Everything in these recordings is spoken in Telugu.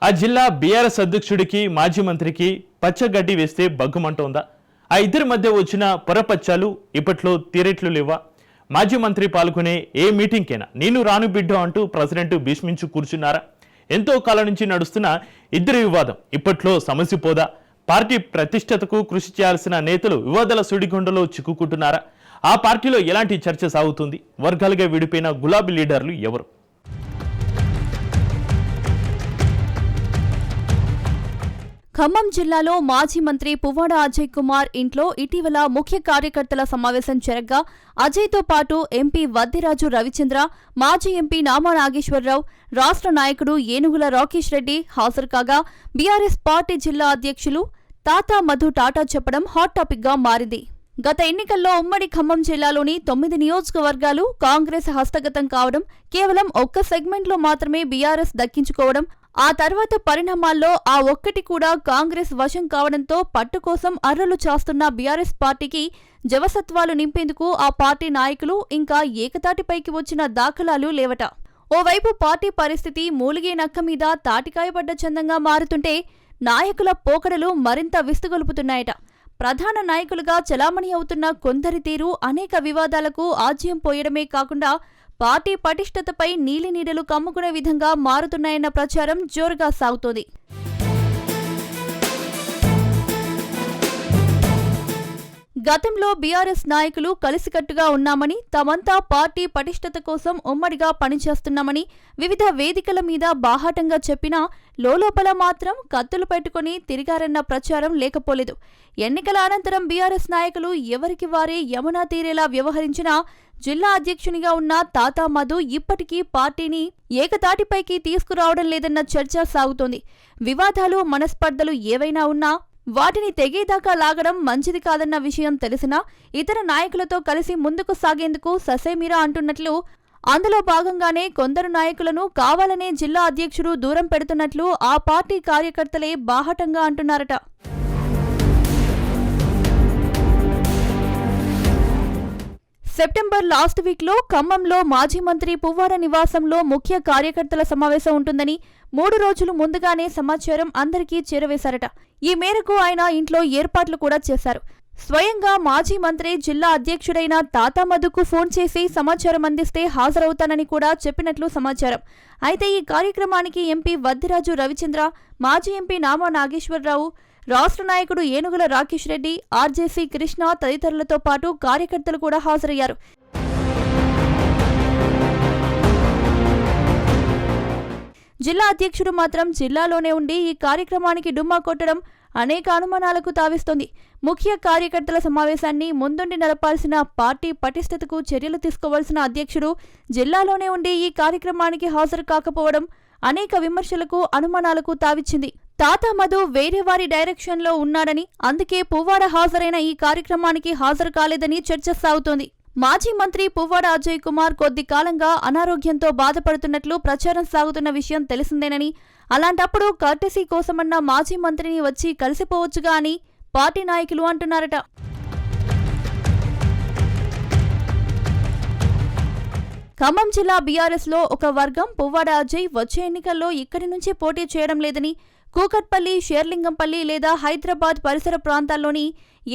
ఆ జిల్లా బీఆర్ఎస్ అధ్యక్షుడికి మాజీ మంత్రికి పచ్చగడ్డి వేస్తే బగ్గుమంటోందా? ఆ ఇద్దరి మధ్య వచ్చిన పొరపచ్చాలు ఇప్పట్లో తీరేట్లు లేవా? మాజీ మంత్రి పాల్గొనే ఏ మీటింగ్కైనా నేను రాను బిడ్డ అంటూ ప్రెసిడెంట్ భీష్మించు కూర్చున్నారా? ఎంతో కాలం నుంచి నడుస్తున్న ఇద్దరి వివాదం ఇప్పట్లో సమస్య పోదా? పార్టీ ప్రతిష్టతకు కృషి చేయాల్సిన నేతలు వివాదాల సుడిగుండలో చిక్కుకుంటున్నారా? ఆ పార్టీలో ఎలాంటి చర్చ సాగుతుంది? వర్గాలుగా విడిపోయిన గులాబీ లీడర్లు ఎవరు? ఖమ్మం జిల్లాలో మాజీ మంత్రి పువ్వాడ అజయ్ కుమార్ ఇంట్లో ఇటీవల ముఖ్య కార్యకర్తల సమావేశం జరగ్గా అజయ్తో పాటు ఎంపీ వద్దిరాజు రవిచంద్ర, మాజీ ఎంపీ నామా నాగేశ్వరరావు, రాష్ట్ర నాయకుడు ఏనుగుల రాకేష్ రెడ్డి హాజరు కాగా బీఆర్ఎస్ పార్టీ జిల్లా అధ్యక్షులు తాతా మధు టాటా చెప్పడం హాట్ టాపిక్ గా మారింది. గత ఎన్నికల్లో ఉమ్మడి ఖమ్మం జిల్లాలోని 9 నియోజకవర్గాలు కాంగ్రెస్ హస్తగతం కావడం, కేవలం ఒక్క సెగ్మెంట్లో మాత్రమే బీఆర్ఎస్ దక్కించుకోవడం, ఆ తర్వాత పరిణామాల్లో ఆ ఒక్కటి కూడా కాంగ్రెస్ వశం కావడంతో పట్టు కోసం అర్రలు చాస్తున్న బీఆర్ఎస్ పార్టీకి జవసత్వాలు నింపేందుకు ఆ పార్టీ నాయకులు ఇంకా ఏకతాటిపైకి వచ్చిన దాఖలాలు లేవట. ఓవైపు పార్టీ పరిస్థితి మూలిగే నక్క మీద తాటికాయపడ్డ చందంగా మారుతుంటే నాయకుల పోకడలు మరింత విస్తుగొలుపుతున్నాయట. ప్రధాన నాయకులుగా చలామణి అవుతున్న కొందరి తీరు అనేక వివాదాలకు ఆజ్యం పోయడమే కాకుండా పార్టీ పటిష్టతపై నీలినీడలు కమ్ముకునే విధంగా మారుతున్నాయన్న ప్రచారం జోరుగా సాగుతోంది. గతంలో బీఆర్ఎస్ నాయకులు కలిసికట్టుగా ఉన్నామని, తమంతా పార్టీ పటిష్టత కోసం ఉమ్మడిగా పనిచేస్తున్నామని వివిధ వేదికల మీద బాహాటంగా చెప్పినా లోలోపల మాత్రం కత్తులు పెట్టుకుని తిరిగారన్న ప్రచారం లేకపోలేదు. ఎన్నికల అనంతరం బీఆర్ఎస్ నాయకులు ఎవరికి వారే యమునా తీరేలా వ్యవహరించినా జిల్లా అధ్యక్షునిగా ఉన్న తాతా మధు ఇప్పటికీ పార్టీని ఏకతాటిపైకి తీసుకురావడం లేదన్న చర్చ సాగుతోంది. వివాదాలు, మనస్పర్ధలు ఏవైనా ఉన్నా వాటిని తెగేదాకా లాగడం మంచిది కాదన్న విషయం తెలిసినా ఇతర నాయకులతో కలిసి ముందుకు సాగేందుకు ససేమిరా అంటున్నట్లు, అందులో భాగంగానే కొందరు నాయకులను కావాలనే జిల్లా అధ్యక్షుడు దూరం పెడుతున్నట్లు ఆ పార్టీ కార్యకర్తలే బాహటంగా అంటున్నారట. సెప్టెంబర్ లాస్ట్ వీక్లో ఖమ్మంలో మాజీ మంత్రి పువ్వాడ నివాసంలో ముఖ్య కార్యకర్తల సమావేశం ఉంటుందని 3 రోజులు ముందుగానే సమాచారం అందరికీ చేరవేశారట. ఈ మేరకు ఆయన ఇంట్లో ఏర్పాట్లు కూడా చేశారు. స్వయంగా మాజీ మంత్రి జిల్లా అధ్యక్షుడైన తాతా మధుకు ఫోన్ చేసి సమాచారం అందిస్తే హాజరవుతానని కూడా చెప్పినట్లు సమాచారం. అయితే ఈ కార్యక్రమానికి ఎంపీ వద్దిరాజు రవిచంద్ర, మాజీ ఎంపీ నామా నాగేశ్వరరావు, రాష్ట్ర నాయకుడు ఏనుగుల రాకేష్ రెడ్డి, ఆర్జేసీ కృష్ణ తదితరులతో పాటు కార్యకర్తలు కూడా హాజరయ్యారు. జిల్లా అధ్యక్షుడు మాత్రం జిల్లాలోనే ఉండి ఈ కార్యక్రమానికి డుమ్మా కొట్టడం అనేక అనుమానాలకు తావిస్తోంది. ముఖ్య కార్యకర్తల సమావేశాన్ని ముందుండి నడపాల్సిన, పార్టీ పటిష్టతకు చర్యలు తీసుకోవాల్సిన అధ్యక్షుడు జిల్లాలోనే ఉండి ఈ కార్యక్రమానికి హాజరు కాకపోవడం అనేక విమర్శలకు, అనుమానాలకు తావిచ్చింది. తాతా మధు వేరే వారి డైరెక్షన్లో ఉన్నాడని, అందుకే పువ్వాడ హాజరైన ఈ కార్యక్రమానికి హాజరు కాలేదని చర్చ సాగుతోంది. మాజీ మంత్రి పువ్వాడ అజయ్ కుమార్ కొద్ది కాలంగా అనారోగ్యంతో బాధపడుతున్నట్లు ప్రచారం సాగుతున్న విషయం తెలిసిందేనని, అలాంటప్పుడు కర్టెసీ కోసమన్న మాజీ మంత్రిని వచ్చి కలిసిపోవచ్చుగా అని పార్టీ నాయకులు అంటున్నారట. ఖమ్మం జిల్లా బీఆర్ఎస్లో ఒక వర్గం పువ్వాడ అజయ్ వచ్చే ఎన్నికల్లో ఇక్కడి నుంచి పోటీ చేయడం లేదని, కూకట్పల్లి, షేర్లింగంపల్లి లేదా హైదరాబాద్ పరిసర ప్రాంతాల్లోని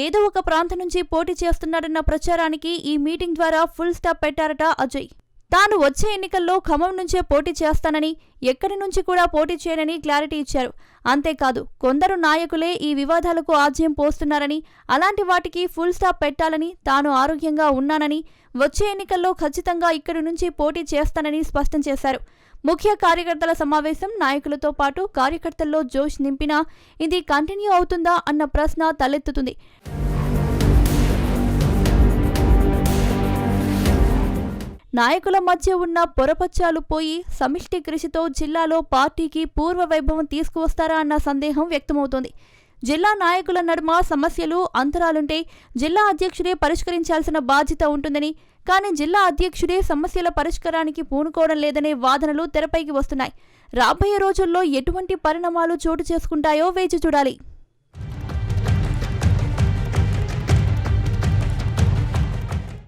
ఏదో ఒక ప్రాంతం నుంచి పోటీ చేస్తున్నాడన్న ప్రచారానికి ఈ మీటింగ్ ద్వారా ఫుల్ స్టాప్ పెట్టారట అజయ్. తాను వచ్చే ఎన్నికల్లో ఖమ్మం నుంచే పోటీ చేస్తానని, ఎక్కడి నుంచి కూడా పోటీ చేయనని క్లారిటీ ఇచ్చారు. అంతేకాదు, కొందరు నాయకులే ఈ వివాదాలకు ఆజ్యం పోస్తున్నారని, అలాంటి వాటికి ఫుల్ స్టాప్ పెట్టాలని, తాను ఆరోగ్యంగా ఉన్నానని, వచ్చే ఎన్నికల్లో ఖచ్చితంగా ఇక్కడి నుంచి పోటీ చేస్తానని స్పష్టం చేశారు. ముఖ్య కార్యకర్తల సమావేశం నాయకులతో పాటు కార్యకర్తల్లో జోష్ నింపినా ఇది కంటిన్యూ అవుతుందా అన్న ప్రశ్న తలెత్తుతుంది. నాయకుల మధ్య ఉన్న పొరపచ్చాలు పోయి సమిష్టి కృషితో జిల్లాలో పార్టీకి పూర్వ వైభవం తీసుకువస్తారా అన్న సందేహం వ్యక్తమవుతోంది. జిల్లా నాయకుల నడుమ సమస్యలు, అంతరాలుంటే జిల్లా అధ్యక్షుడే పరిష్కరించాల్సిన బాధ్యత ఉంటుందని, కానీ జిల్లా అధ్యక్షుడే సమస్యల పరిష్కారానికి పూనుకోవడం లేదనే వాదనలు తెరపైకి వస్తున్నాయి. రాబోయే రోజుల్లో ఎటువంటి పరిణామాలు చోటు చేసుకుంటాయో వేచి చూడాలి.